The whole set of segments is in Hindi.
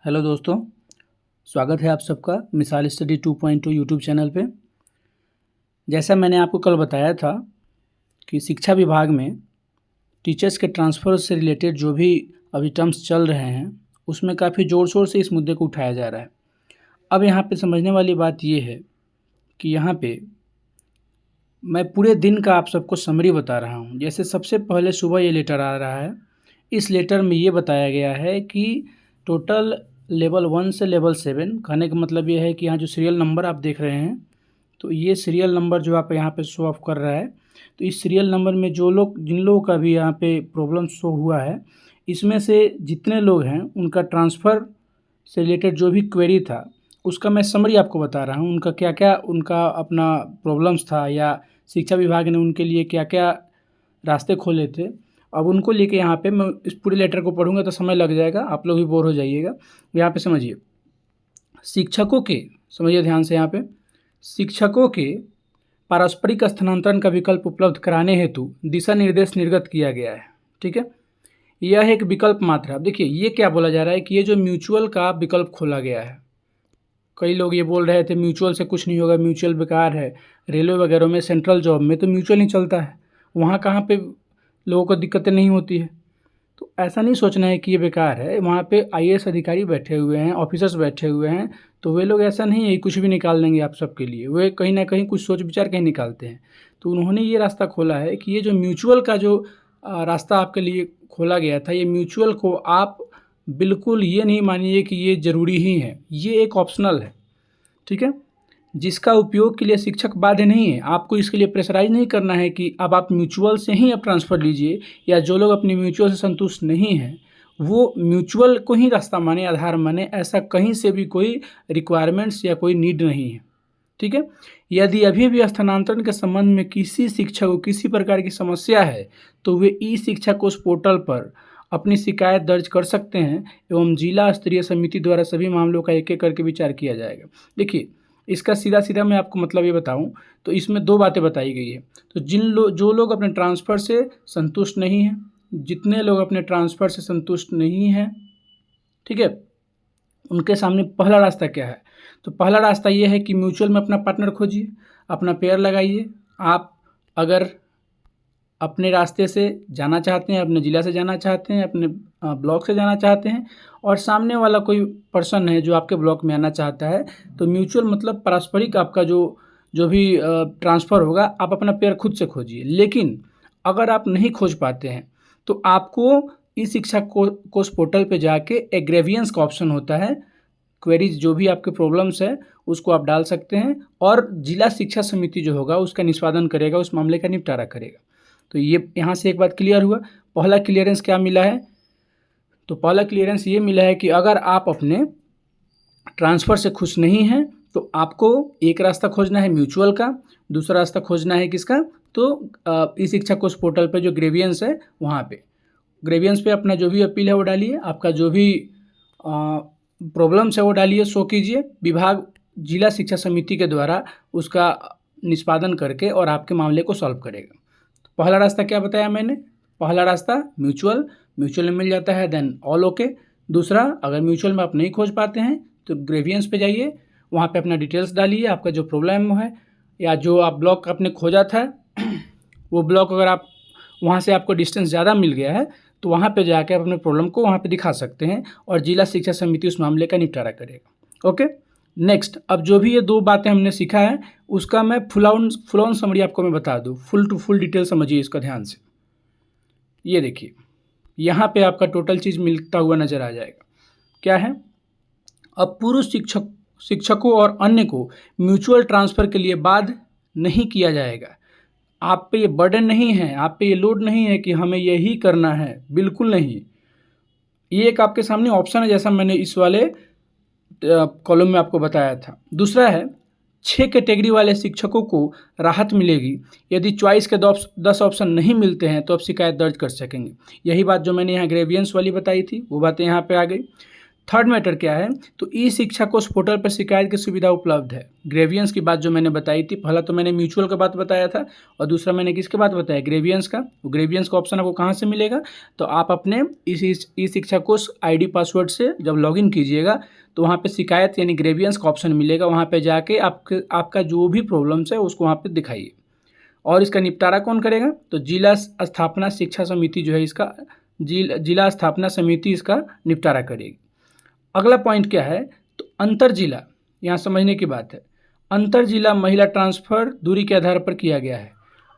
हेलो दोस्तों, स्वागत है आप सबका मिसाल स्टडी 2.2 यूट्यूब चैनल पे। जैसा मैंने आपको कल बताया था कि शिक्षा विभाग में टीचर्स के ट्रांसफ़र से रिलेटेड जो भी अभी टर्म्स चल रहे हैं उसमें काफ़ी ज़ोर शोर से इस मुद्दे को उठाया जा रहा है। अब यहाँ पे समझने वाली बात ये है कि यहाँ पे मैं पूरे दिन का आप सबको समरी बता रहा हूँ। जैसे सबसे पहले सुबह ये लेटर आ रहा है। इस लेटर में ये बताया गया है कि टोटल लेवल 1 से लेवल 7, कहने का मतलब ये है कि यहाँ जो सीरियल नंबर आप देख रहे हैं, तो ये सीरियल नंबर जो आप यहाँ पे शो ऑफ कर रहा है, तो इस सीरियल नंबर में जिन लोगों का भी यहाँ पे प्रॉब्लम शो हुआ है, इसमें से जितने लोग हैं उनका ट्रांसफ़र से रिलेटेड जो भी क्वेरी था उसका मैं समरी आपको बता रहा हूँ। उनका क्या क्या उनका अपना प्रॉब्लम्स था या शिक्षा विभाग ने उनके लिए क्या क्या रास्ते खोले थे। अब उनको लेके यहाँ पे मैं इस पूरे लेटर को पढ़ूंगा तो समय लग जाएगा, आप लोग भी बोर हो जाइएगा। यहाँ पे समझिए, शिक्षकों के, समझिए ध्यान से, यहाँ पे शिक्षकों के पारस्परिक स्थानांतरण का विकल्प उपलब्ध कराने हेतु दिशा निर्देश निर्गत किया गया है। ठीक है, यह एक विकल्प मात्र है। अब देखिए ये क्या बोला जा रहा है कि ये जो म्यूचुअल का विकल्प खोला गया है, कई लोग ये बोल रहे थे म्यूचुअल से कुछ नहीं होगा, म्यूचुअल बेकार है। रेलवे वगैरह में, सेंट्रल जॉब में तो म्यूचुअल ही चलता है, वहाँ कहाँ पे लोगों को दिक्कतें नहीं होती है। तो ऐसा नहीं सोचना है कि ये बेकार है। वहाँ पे आईएएस अधिकारी बैठे हुए हैं, ऑफिसर्स बैठे हुए हैं, तो वे लोग ऐसा नहीं है कुछ भी निकाल देंगे आप सबके लिए। वे कहीं ना कहीं कुछ सोच विचार कहीं निकालते हैं। तो उन्होंने ये रास्ता खोला है कि ये जो म्यूचुअल का जो रास्ता आपके लिए खोला गया था, ये म्यूचुअल को आप बिल्कुल ये नहीं मानिए कि ये ज़रूरी ही है, ये एक ऑप्शनल है। ठीक है, जिसका उपयोग के लिए शिक्षक बाध्य नहीं है। आपको इसके लिए प्रेशराइज नहीं करना है कि अब आप म्यूचुअल से ही अब ट्रांसफ़र लीजिए, या जो लोग अपनी म्यूचुअल से संतुष्ट नहीं हैं वो म्यूचुअल को ही रास्ता माने, आधार माने। ऐसा कहीं से भी कोई रिक्वायरमेंट्स या कोई नीड नहीं है। ठीक है, यदि अभी भी स्थानांतरण के संबंध में किसी शिक्षक को किसी प्रकार की समस्या है तो वे ई शिक्षा कोष पोर्टल पर अपनी शिकायत दर्ज कर सकते हैं एवं जिला स्तरीय समिति द्वारा सभी मामलों का एक एक करके विचार किया जाएगा। देखिए, इसका सीधा सीधा मैं आपको मतलब ये बताऊं तो इसमें दो बातें बताई गई है। तो जो लोग अपने ट्रांसफ़र से संतुष्ट नहीं हैं, जितने लोग अपने ट्रांसफ़र से संतुष्ट नहीं हैं, ठीक है, उनके सामने पहला रास्ता क्या है? तो पहला रास्ता ये है कि म्यूचुअल में अपना पार्टनर खोजिए, अपना पेयर लगाइए। आप अगर अपने रास्ते से जाना चाहते हैं, अपने ज़िला से जाना चाहते हैं, अपने ब्लॉक से जाना चाहते हैं, और सामने वाला कोई पर्सन है जो आपके ब्लॉक में आना चाहता है, तो म्यूचुअल मतलब पारस्परिक आपका जो भी ट्रांसफ़र होगा, आप अपना पेयर खुद से खोजिए। लेकिन अगर आप नहीं खोज पाते हैं तो आपको ई शिक्षा कोष पोर्टल पे जाके एग्रेवियंस का ऑप्शन होता है। क्वेरीज जो भी आपके प्रॉब्लम्स है उसको आप डाल सकते हैं और जिला शिक्षा समिति जो होगा उसका निष्पादन करेगा, उस मामले का निपटारा करेगा। तो ये यहाँ से एक बात क्लियर हुआ। पहला क्लियरेंस क्या मिला है? तो पहला क्लियरेंस ये मिला है कि अगर आप अपने ट्रांसफ़र से खुश नहीं हैं तो आपको एक रास्ता खोजना है म्यूचुअल का, दूसरा रास्ता खोजना है किसका? तो ई शिक्षा कोष पोर्टल पे जो ग्रेवियंस है वहाँ पे ग्रेवियंस पे अपना जो भी अपील है वो डालिए, आपका जो भी प्रॉब्लम्स है वो डालिए, शो कीजिए। विभाग जिला शिक्षा समिति के द्वारा उसका निष्पादन करके और आपके मामले को सॉल्व करेगा। तो पहला रास्ता क्या बताया मैंने? पहला रास्ता म्यूचुअल में मिल जाता है, देन ऑल ओके। दूसरा, अगर म्यूचुअल में आप नहीं खोज पाते हैं तो ग्रेवियंस पे जाइए, वहाँ पे अपना डिटेल्स डालिए, आपका जो प्रॉब्लम है या जो आप ब्लॉक आपने खोजा था वो ब्लॉक अगर आप वहाँ से आपको डिस्टेंस ज़्यादा मिल गया है तो वहाँ पे जाके आप अपने प्रॉब्लम को वहाँ पे दिखा सकते हैं और जिला शिक्षा समिति उस मामले का निपटारा करेगा। ओके, नेक्स्ट, अब जो भी ये दो बातें हमने सीखा है उसका मैं फुल ऑन समरी आपको मैं बता दूँ, फुल टू फुल डिटेल समझिए इसका ध्यान से। ये देखिए, यहाँ पे आपका टोटल चीज़ मिलता हुआ नज़र आ जाएगा। क्या है? अब पूर्व शिक्षकों और अन्य को म्यूचुअल ट्रांसफ़र के लिए बाध्य नहीं किया जाएगा। आप पे ये बर्डन नहीं है, आप पे ये लोड नहीं है कि हमें यही करना है, बिल्कुल नहीं। ये एक आपके सामने ऑप्शन है, जैसा मैंने इस वाले कॉलम में आपको बताया था। दूसरा है, 6 कैटेगरी वाले शिक्षकों को राहत मिलेगी। यदि चॉइस के 10 ऑप्शन नहीं मिलते हैं तो आप शिकायत दर्ज कर सकेंगे। यही बात जो मैंने यहाँ ग्रेवियंस वाली बताई थी वो बातें यहाँ पे आ गई। थर्ड मैटर क्या है, तो ई शिक्षा कोष पोर्टल पर शिकायत की सुविधा उपलब्ध है। ग्रेवियंस की बात जो मैंने बताई थी, पहला तो मैंने म्यूचुअल का बात बताया था और दूसरा मैंने किसके बात बताया, ग्रेवियंस का। ग्रेवियंस का ऑप्शन आपको कहाँ से मिलेगा, तो आप अपने इस ई शिक्षा कोष ID पासवर्ड से जब लॉगिन कीजिएगा तो वहाँ पे शिकायत यानी ग्रेवियंस का ऑप्शन मिलेगा, वहाँ पे जाके आपका जो भी प्रॉब्लम्स है उसको वहाँ पे दिखाइए। और इसका निपटारा कौन करेगा, तो जिला स्थापना शिक्षा समिति जो है इसका जिला स्थापना समिति इसका निपटारा करेगी। अगला पॉइंट क्या है, तो अंतर जिला, यहाँ समझने की बात है। अंतर जिला महिला ट्रांसफ़र दूरी के आधार पर किया गया है।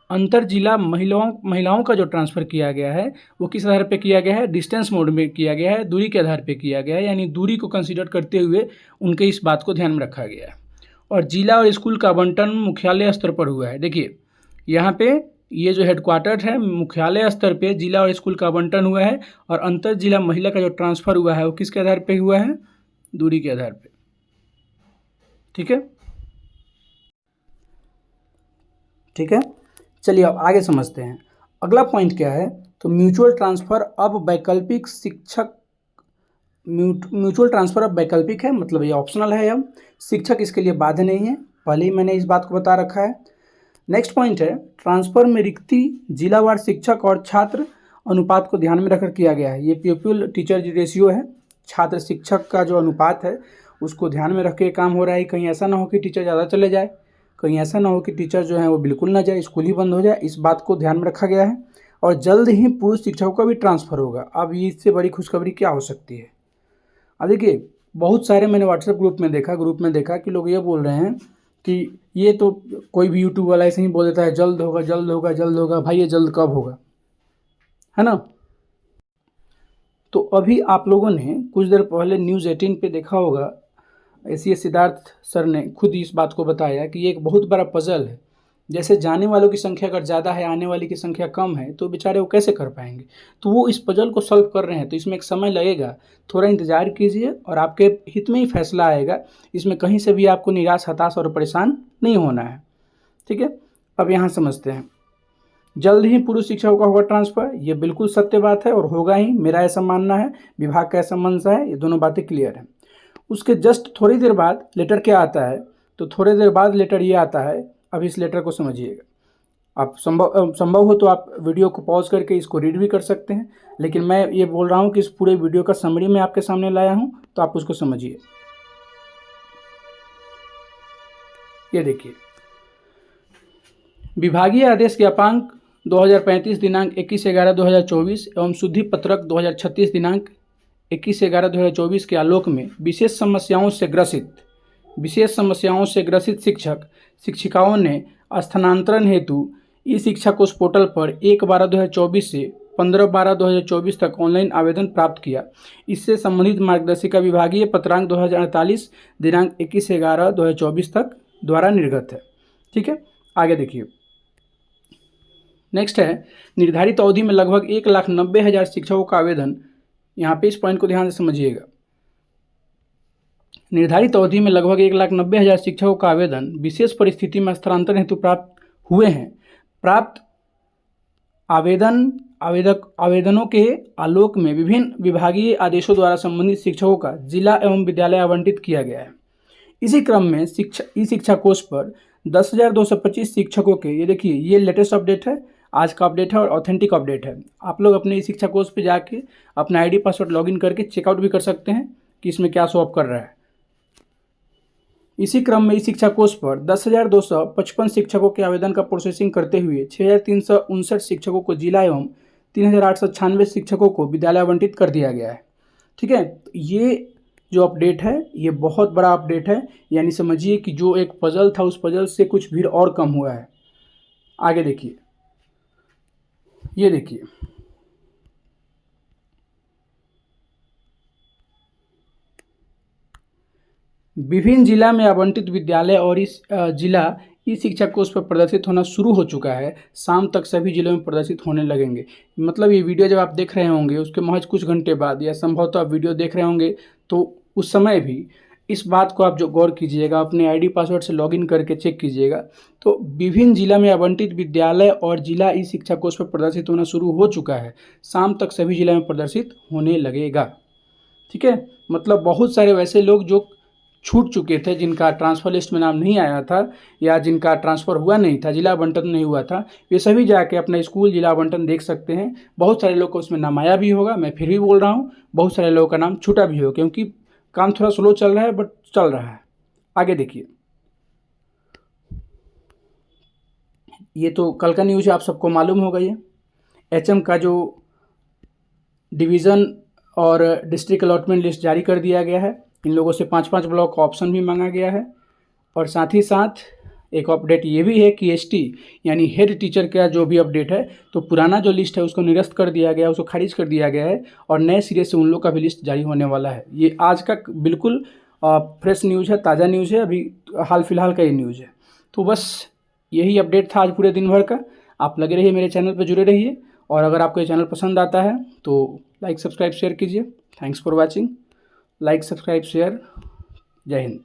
अंतर जिला महिलाओं का जो ट्रांसफ़र किया गया है वो किस आधार पर किया गया है, डिस्टेंस मोड में किया गया है, दूरी के आधार पर किया गया है, यानी दूरी को कंसिडर करते हुए उनके इस बात को ध्यान में रखा गया है। और जिला और स्कूल का आवंटन मुख्यालय स्तर पर हुआ है। देखिए यहाँ पे ये जो हेडक्वार्टर है मुख्यालय स्तर पे जिला और स्कूल का आवंटन हुआ है, और अंतर जिला महिला का जो ट्रांसफ़र हुआ है वो किसके आधार पे हुआ है, दूरी के आधार पे। ठीक है, ठीक है, चलिए अब आगे समझते हैं। अगला पॉइंट क्या है, तो म्यूचुअल ट्रांसफ़र अब वैकल्पिक म्यूचुअल ट्रांसफ़र अब वैकल्पिक है, मतलब ये ऑप्शनल है। अब शिक्षक इसके लिए बाध्य नहीं है, पहले ही मैंने इस बात को बता रखा है। नेक्स्ट पॉइंट है, ट्रांसफ़र में रिक्ति जिलावार शिक्षक और छात्र अनुपात को ध्यान में रखकर किया गया है। ये पीपल टीचर रेशियो है, छात्र शिक्षक का जो अनुपात है उसको ध्यान में रख के काम हो रहा है। कहीं ऐसा ना हो कि टीचर ज़्यादा चले जाए, कहीं ऐसा ना हो कि टीचर जो है वो बिल्कुल ना जाए, स्कूल ही बंद हो जाए, इस बात को ध्यान में रखा गया है। और जल्द ही पुरुष शिक्षकों का भी ट्रांसफ़र होगा। अब इससे बड़ी खुशखबरी क्या हो सकती है। अब देखिए बहुत सारे मैंने व्हाट्सएप ग्रुप में देखा कि लोग ये बोल रहे हैं कि ये तो कोई भी यूट्यूब वाला ऐसे ही बोल देता है जल्द होगा जल्द होगा जल्द होगा। भाई ये जल्द कब होगा, है ना। तो अभी आप लोगों ने कुछ देर पहले न्यूज़ 18 पे देखा होगा, ऐसी सिद्धार्थ सर ने खुद इस बात को बताया कि ये एक बहुत बड़ा पजल है। जैसे जाने वालों की संख्या अगर ज़्यादा है, आने वाली की संख्या कम है, तो बेचारे वो कैसे कर पाएंगे। तो वो इस पजल को सॉल्व कर रहे हैं, तो इसमें एक समय लगेगा, थोड़ा इंतज़ार कीजिए और आपके हित में ही फैसला आएगा। इसमें कहीं से भी आपको निराश, हताश और परेशान नहीं होना है। ठीक है, अब यहाँ समझते हैं। जल्द ही पुरुष शिक्षकों का होगा ट्रांसफ़र, ये बिल्कुल सत्य बात है और होगा ही, मेरा ऐसा मानना है, विभाग का ऐसा मंशा है, ये दोनों बातें क्लियर हैं। उसके जस्ट थोड़ी देर बाद लेटर क्या आता है, तो थोड़ी देर बाद लेटर ये आता है। अब इस लेटर को समझिएगा। आप संभव हो तो आप वीडियो को पॉज करके इसको रीड भी कर सकते हैं, लेकिन मैं ये बोल रहा हूँ कि इस पूरे वीडियो का समरी मैं आपके सामने लाया हूँ, तो आप उसको समझिए। ये देखिए, विभागीय आदेश ज्ञापांक 2035 दिनांक 21/11/2024 एवं शुद्धि पत्रक 2036 दिनांक 21/11/2024 के आलोक में विशेष समस्याओं से ग्रसित शिक्षक शिक्षिकाओं ने स्थानांतरण हेतु ई शिक्षा कोष पोर्टल पर 1/12/2024 से 15/12/2024 तक ऑनलाइन आवेदन प्राप्त किया। इससे संबंधित मार्गदर्शिका विभागीय पत्रांक 2048 दिनांक 21/11/2024 तक द्वारा निर्गत है। ठीक है, आगे देखिए। नेक्स्ट है, निर्धारित अवधि में लगभग 1,90,000 शिक्षकों का आवेदन। यहाँ पे इस पॉइंट को ध्यान से समझिएगा। निर्धारित अवधि में लगभग 1,90,000 शिक्षकों का आवेदन विशेष परिस्थिति में स्थानांतरण हेतु प्राप्त हुए हैं। प्राप्त आवेदनों के आलोक में विभिन्न विभागीय आदेशों द्वारा संबंधित शिक्षकों का जिला एवं विद्यालय आवंटित किया गया है। इसी क्रम में ई शिक्षा कोष पर 10,225 शिक्षकों के, ये देखिए ये लेटेस्ट अपडेट है, आज का अपडेट है और ऑथेंटिक अपडेट है। आप लोग अपने ई शिक्षा कोष पे जाके अपना ID पासवर्ड लॉगिन करके चेकआउट भी कर सकते हैं कि इसमें क्या शो अप कर रहा है। इसी क्रम में ई शिक्षा कोष पर 10,255 शिक्षकों के आवेदन का प्रोसेसिंग करते हुए 6,359 शिक्षकों को जिला एवं 3,896 शिक्षकों को विद्यालय आवंटित कर दिया गया है। ठीक है, तो ये जो अपडेट है ये बहुत बड़ा अपडेट है, यानी समझिए कि जो एक पजल था उस पजल से कुछ भीड़ और कम हुआ है। आगे देखिए, ये देखिए, विभिन्न जिला में आवंटित विद्यालय और इस जिला ई शिक्षा कोष पर प्रदर्शित होना शुरू हो चुका है। शाम तक सभी जिलों में प्रदर्शित होने लगेंगे। मतलब ये वीडियो जब आप देख रहे होंगे उसके महज कुछ घंटे बाद या संभवतः आप वीडियो देख रहे होंगे तो उस समय भी इस बात को आप जो गौर कीजिएगा, अपने ID पासवर्ड से लॉगिन करके चेक कीजिएगा। तो विभिन्न जिला में आवंटित विद्यालय और जिला ई शिक्षा कोष पर प्रदर्शित होना शुरू हो चुका है। शाम तक सभी जिला में प्रदर्शित होने लगेगा। ठीक है, मतलब बहुत सारे वैसे लोग जो छूट चुके थे, जिनका ट्रांसफ़र लिस्ट में नाम नहीं आया था या जिनका ट्रांसफ़र हुआ नहीं था, जिला आवंटन नहीं हुआ था, ये सभी जाके अपना स्कूल जिला आवंटन देख सकते हैं। बहुत सारे लोग को उसमें नाम आया भी होगा, मैं फिर भी बोल रहा हूँ, बहुत सारे लोगों का नाम छूटा भी होगा, क्योंकि काम थोड़ा स्लो चल रहा है, बट चल रहा है। आगे देखिए, ये तो कल का न्यूज़ है, आप सबको मालूम होगा। ये एचएम का जो डिवीज़न और डिस्ट्रिक्ट अलॉटमेंट लिस्ट जारी कर दिया गया है। इन लोगों से 5-5 ब्लॉक का ऑप्शन भी मांगा गया है, और साथ ही साथ एक अपडेट ये भी है कि एसटी यानी हेड टीचर का जो भी अपडेट है, तो पुराना जो लिस्ट है उसको निरस्त कर दिया गया है, उसको खारिज कर दिया गया है, और नए सिरे से उन लोग का भी लिस्ट जारी होने वाला है। ये आज का बिल्कुल फ्रेश न्यूज़ है, ताज़ा न्यूज़ है, अभी हाल फिलहाल का ये न्यूज़ है। तो बस यही अपडेट था आज पूरे दिन भर का। आप लगे रहिए, मेरे चैनल पर जुड़े रहिए, और अगर आपको ये चैनल पसंद आता है तो लाइक सब्सक्राइब शेयर कीजिए। Thanks for watching. Like subscribe share. जय हिंद।